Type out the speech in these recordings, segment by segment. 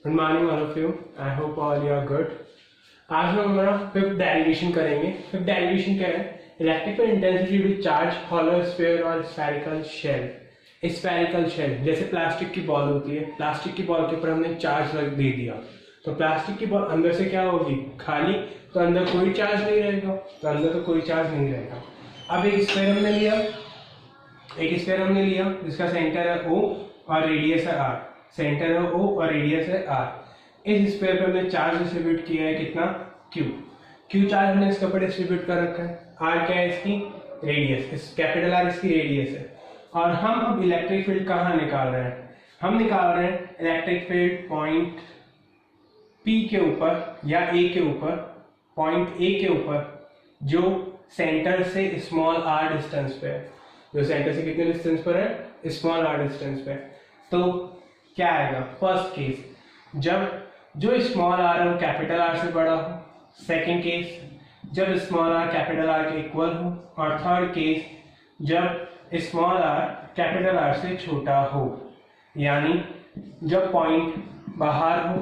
Good morning all of you, I hope all you are good. आज हम हमारा fifth derivation करेंगे। Fifth derivation क्या है? Electrical intensity to charge hollow sphere और स्फेरिकल शेल। स्फेरिकल शेल जैसे plastic की बॉल होती है, प्लास्टिक की बॉल के ऊपर हमने चार्ज दे दिया तो प्लास्टिक की बॉल अंदर से क्या होगी? खाली। तो अंदर कोई चार्ज नहीं रहेगा, तो अंदर तो कोई चार्ज नहीं रहेगा। अब एक स्फीयर हमने लिया जिसका सेंटर है O और रेडियस है R। सेंटर है O और रेडियस है R। इस स्फीयर पे हमने चार्ज डिस्ट्रीब्यूट किया है कितना? Q चार्ज हमने इसके ऊपर डिस्ट्रीब्यूट कर रखा है। R क्या है? इसकी रेडियस, इस कैपिटल R इसकी रेडियस है। और हम अब इलेक्ट्रिक फील्ड कहाँ निकाल रहे हैं? हम निकाल रहे हैं इलेक्ट्रिक फील्ड पॉइंट P के ऊपर या A के ऊपर, पॉइंट A के ऊपर जो सेंटर से स्मॉल r डिस्टेंस पे है। जो सेंटर से कितने डिस्टेंस पर है? स्मॉल r डिस्टेंस पे। तो क्या आएगा? फर्स्ट केस जब जो स्मॉल r है वो कैपिटल R से बड़ा हो। सेकंड केस जब स्मॉल r कैपिटल R के इक्वल हो। और थर्ड केस जब स्मॉल r कैपिटल R से छोटा हो, यानी जब पॉइंट बाहर हो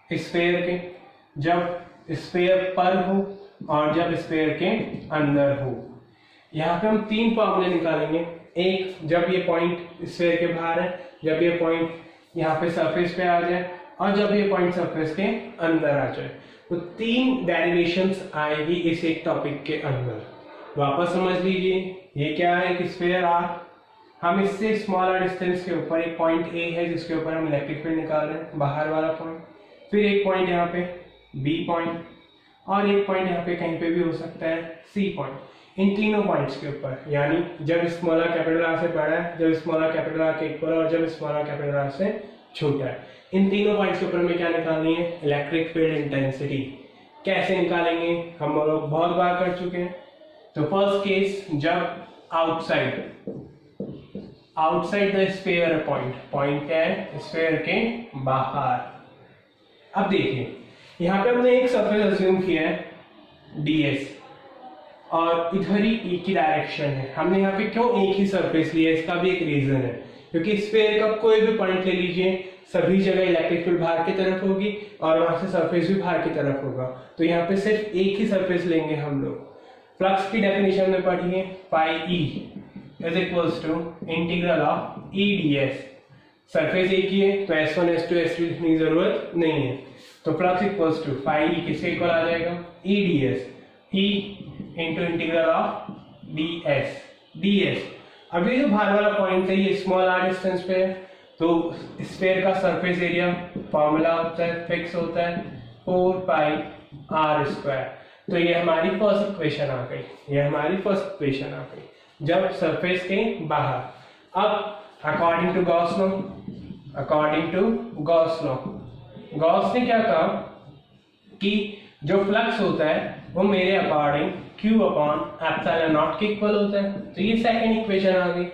स्फीयर के, जब स्फीयर पर हो और जब स्फीयर के अंदर हो। यहाँ पे हम तीन फॉर्मूले निकालेंगे। एक, जब ये पॉइंट स्फीयर के बाहर है, जब ये पॉइंट यहाँ पे सरफेस पे आ जाए और जब ये पॉइंट सरफेस के अंदर आ जाए। तो तीन डेरिवेशंस आएगी इस एक टॉपिक के अंदर। वापस समझ लीजिए, ये क्या है? एक स्फीयर R, हम इससे स्मॉल r डिस्टेंस के ऊपर एक पॉइंट A है जिसके ऊपर हम इलेक्ट्रिक फील्ड निकाल रहे हैं, बाहर वाला पॉइंट। फिर एक पॉइंट यहाँ पे B पॉइंट और एक पॉइंट यहाँ पे कहीं पे भी हो सकता है C पॉइंट। इन तीनों पॉइंट्स के ऊपर, यानी जब स्मॉल r कैपिटल R से बड़ा है, जब स्मॉल r कैपिटल R के इक्वल और जब स्मॉल r कैपिटल R से छोटा है, इन तीनों पॉइंट्स के ऊपर हमें क्या निकालनी है? Electric field intensity. कैसे निकालेंगे? हम लोग बहुत बार कर चुके हैं। तो फर्स्ट केस जब outside the sphere point, point क्या है? स्फीयर के बाहर। अब देखिए, यहाँ पे हमने एक सरफेस अज्यूम किया है ds और इधर ही E की डायरेक्शन है। हमने यहाँ पे क्यों एक ही सरफेस लिया? इसका भी एक रीजन है, क्योंकि स्फीयर का कोई भी पॉइंट ले लीजिए, सभी जगह इलेक्ट्रिक फील्ड बाहर की तरफ होगी और वहां से सरफेस भी बाहर की तरफ होगा। तो यहाँ पे सिर्फ एक ही सरफेस लेंगे हम लोग। फ्लक्स की डेफिनेशन में पढ़ी है, pi E is equals to integral of E ds। Surface एक ही है तो S1 S2 S3 लिखने की जरूरत नहीं है। तो flux equals to pi E किसके इक्वल आ जाएगा? E ds, E into integral of ds। अभी जो बाहर वाला पॉइंट है ये स्मॉल r डिस्टेंस पे है, तो स्फीयर का सरफेस एरिया फॉर्मूला होता है, फिक्स होता है 4 पाई r²। तो ये हमारी फर्स्ट इक्वेशन आ गई, जब सरफेस के बाहर। अब according to Gauss law, Gauss ने क्या कहा कि जो फ्लक्स होता है वो मेरे अकॉर्डिंग Q/ε0 के इक्वल होता है। तो ये सेकंड इक्वेशन आ गई।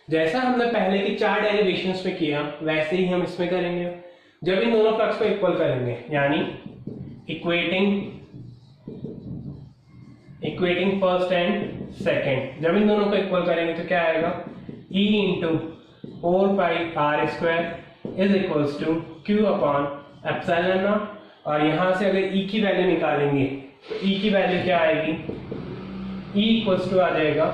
जैसा हमने पहले की चार डेरिवेशंस में किया वैसे ही हम इसमें करेंगे। जब इन दोनों फ्लक्स को इक्वल करेंगे, यानी इक्वेटिंग फर्स्ट एंड सेकंड, जब इन दोनों को इक्वल करेंगे तो क्या आएगा? E into 4 pi r² is equals to Q/ε0। और यहां से अगर E की वैल्यू निकालेंगे तो E की वैल्यू क्या आएगी? E इक्वल्स टू आ जाएगा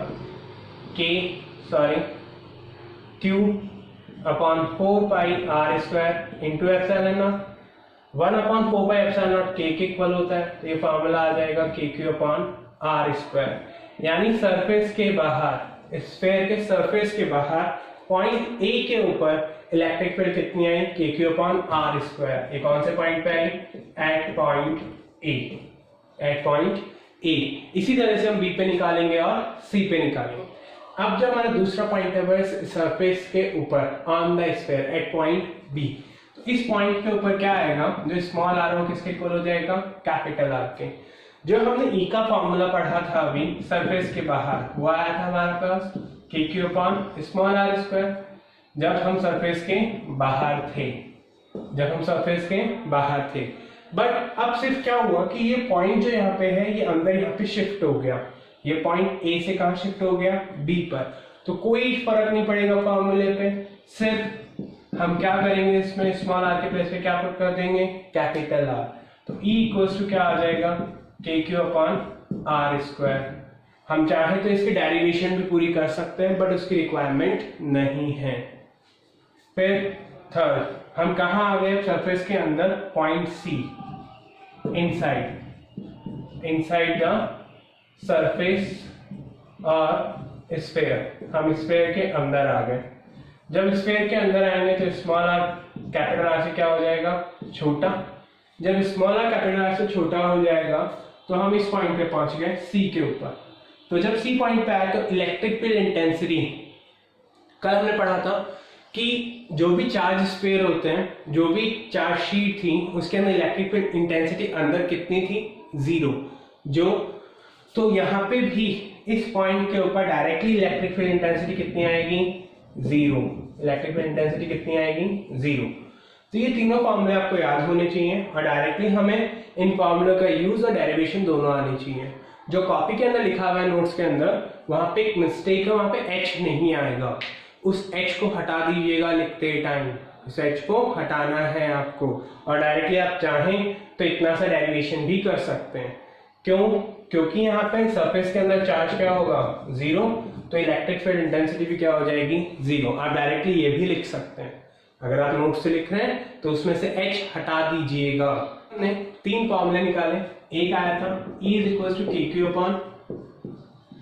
Q/4 पाई r² इंटू ε0। 1/4 पाई ε0 K के इक्वल होता है, तो ये फॉर्मूला आ जाएगा KQ/r²। यानी सरफेस के बाहर, स्फीयर के सरफेस के बाहर पॉइंट A के ऊपर इलेक्ट्रिक फील्ड कितनी आई? KQ/r²। ये कौन से पॉइंट पे आई? Eight point A। इसी तरह से हम B पे निकालेंगे और C पे निकालेंगे। अब जब हमारा दूसरा पॉइंट है वह सरफेस के ऊपर on the sphere at point B, तो इस पॉइंट के ऊपर क्या आएगा? जो स्मॉल r हो किसके इक्वल हो जाएगा? कैपिटल R के। जो हमने E का फॉर्मूला पढ़ा था अभी सरफेस के बाहर, वो आया था हमारे पास KQ/r²। जब हम सरफेस के बाहर थे। बट अब सिर्फ क्या हुआ कि ये पॉइंट जो यहाँ पे है ये अंदर यहाँ पे शिफ्ट हो गया। ये पॉइंट A से कहाँ शिफ्ट हो गया? B पर। तो कोई फर्क नहीं पड़ेगा फॉर्मूले पे, सिर्फ हम क्या करेंगे, इसमें स्मॉल आर के प्लेस पे क्या पुट कर देंगे, कैपिटल आर। तो E इक्वल्स टू क्या आ जाएगा, के क्यू अपॉन आर स्क्वायर। हम चाहे तो इसकी डेरिवेशन भी पूरी कर सकते हैं, बट उसकी रिक्वायरमेंट नहीं है। फिर थर्ड, हम कहाँ आ गए, सरफेस के अंदर, point C, inside the surface और स्फेयर। हम स्फेयर के अंदर आ गए। जब स्फेयर के अंदर आएंगे तो स्मॉल आर कैपिटल आर से क्या हो जाएगा, छोटा। जब स्मॉल आर कैपिटल आर से छोटा हो जाएगा तो हम इस पॉइंट पे पहुंच गए, सी के ऊपर। तो जब सी पॉइंट पे आए तो इलेक्ट्रिक फील्ड इंटेंसिटी, कल हमने पढ़ा था कि जो भी चार्ज स्फेयर होते हैं, जो भी चार्ज शीट थी, उसके अंदर इलेक्ट्रिक फील्ड इंटेंसिटी अंदर कितनी थी, 0। तो यहाँ पे भी इस पॉइंट के ऊपर डायरेक्टली इलेक्ट्रिक फील्ड इंटेंसिटी कितनी आएगी, 0। इलेक्ट्रिक फील्ड इंटेंसिटी कितनी आएगी, 0। तो ये तीनों फॉर्मूले आपको याद होने चाहिए और डायरेक्टली हमें इन फॉर्मूलों का यूज और डेरिवेशन दोनों आनी चाहिए। जो कॉपी के अंदर लिखा हुआ है नोट्स के अंदर, वहां पे एक मिस्टेक है, वहां पे एच नहीं आएगा। उस एच को हटा दीजिएगा लिखते टाइम, उस एच को हटाना है आपको। और डायरेक्टली आप चाहें तो इतना सा डेरिवेशन भी कर सकते हैं। क्यों? क्योंकि यहाँ पे सरफेस के अंदर चार्ज क्या होगा, 0, तो इलेक्ट्रिक फील्ड इंटेंसिटी भी क्या हो जाएगी, 0। आप डायरेक्टली ये भी लिख सकते हैं। अगर आप नोट से लिख रहे हैं तो उसमें से एच हटा दीजिएगा। हमने 3 फॉर्मूले निकाले। एक आया था E इज इक्वल टू के क्यू अपॉन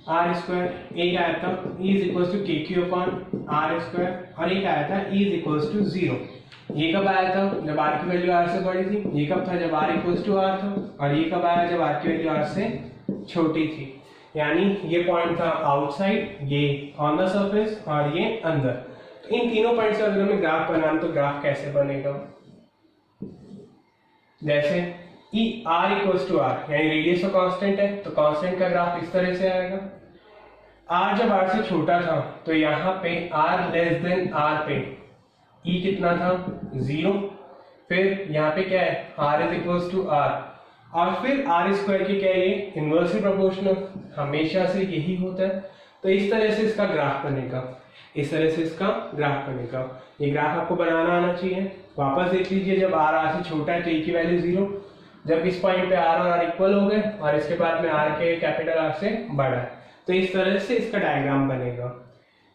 आर स्क्वायर, एक आया था E इज इक्वल टू के क्यू अपॉन आर स्क्वायर, और एक आया था E इज इक्वल टू 0। ये कब आया था, जब आर की वैल्यू आर से बड़ी थी। ये कब था, जब आर इक्वल टू आर था। और ये कब आया, जब आर की वैल्यू आर से छोटी थी। यानी ये पॉइंट था आउटसाइड, ये ऑन द सरफेस, और ये अंदर। तो इन तीनों पॉइंट्स का अगर हमें ग्राफ बनाना, तो ग्राफ कैसे बनेगा, जैसे E R equals to R, यानी रेडियस का कांस्टेंट है, तो कांस्टेंट का ग्राफ इस तरह से आएगा। आर जब आर से छोटा था तो यहाँ पे आर लेस देन आर पे ई कितना था, 0। फिर यहाँ पे क्या है, R is equals to R, और फिर आर स्क्वायर की क्या है, ये इनवर्सली प्रोपोर्शनल, हमेशा से यही होता है। तो इस तरह से इसका ग्राफ बनेगा, इस तरह से इसका ग्राफ बनेगा। ये ग्राफ आपको बनाना आना चाहिए। वापस देख लीजिए, जब आर आर से छोटा है तो ई की वैल्यू 0। जब इस पॉइंट पे आर और आर इक्वल हो गए और इसके बाद में आर के कैपिटल आर से बड़ा है, तो इस तरह से इसका डायग्राम बनेगा।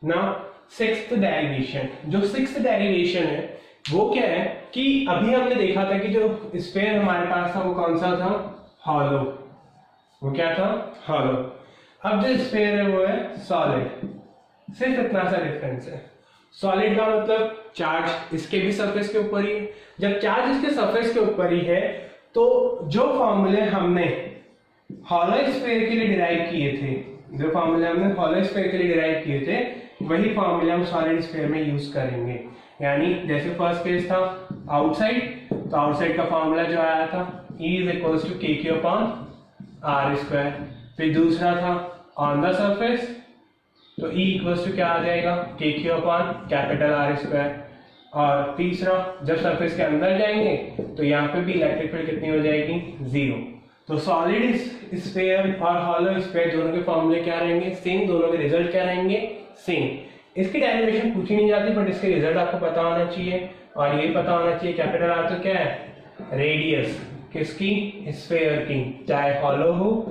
नाउ सिक्स्थ डेरिवेशन, जो सिक्स्थ डेरिवेशन है वो क्या है कि अभी हमने देखा था कि जो स्फीयर हमारे पास था वो कौन सा था, हॉलो। वो क्या था, हॉलो। अब जो स्फीयर है वो है सॉलिड। सिर्फ इतना सा डिफरेंस है। सॉलिड का मतलब चार्ज इसके भी सरफेस के ऊपर ही है। जब चार्ज इसके सरफेस के ऊपर ही है तो जो फॉर्मूले हमने हॉलो स्फीयर के लिए डिराइव किए थे, जो फॉर्मूले हमने हॉलो स्फीयर के लिए डिराइव किए थे, वही फॉर्मूले हम सॉलिड स्फीयर में यूज करेंगे। यानी जैसे फर्स्ट केस था आउटसाइड, तो आउटसाइड का फॉर्मूला जो आया था E इज इक्वल टू के क्यू अपॉन आर स्क्वायर। फिर दूसरा था ऑन द सरफेस, तो E इक्वल टू क्या आ जाएगा, के Q upon capital R square. और तीसरा, जब सरफेस के अंदर जाएंगे तो यहाँ पे भी इलेक्ट्रिक फील्ड कितनी हो जाएगी, 0। तो सॉलिड स्फीयर और हॉलो स्फीयर दोनों के फॉर्मूले क्या रहेंगे, सेम। दोनों के रिजल्ट क्या रहेंगे, सेम। इसकी डेरिवेशन पूछी नहीं जाती, बट इसके रिजल्ट आपको पता होना चाहिए। और ये पता होना चाहिए कैपिटल आर तो क्या है, रेडियस किसकी, स्फीयर की, चाहे हॉलो हो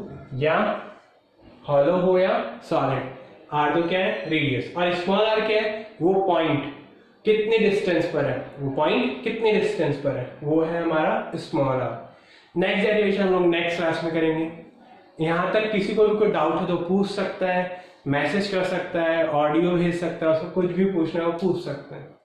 या सॉलिड। आर तो क्या है, रेडियस। और स्मॉल आर क्या है, वो पॉइंट कितने डिस्टेंस पर है, वो पॉइंट कितने डिस्टेंस पर है, वो है हमारा स्मॉल आर। नेक्स्ट डेरिवेशन हम लोग नेक्स्ट क्लास में करेंगे। यहाँ तक किसी को भी कोई डाउट हो तो पूछ सकता है, मैसेज कर सकता है, ऑडियो भेज सकता है, उसको कुछ भी पूछना हो पूछ सकते हैं।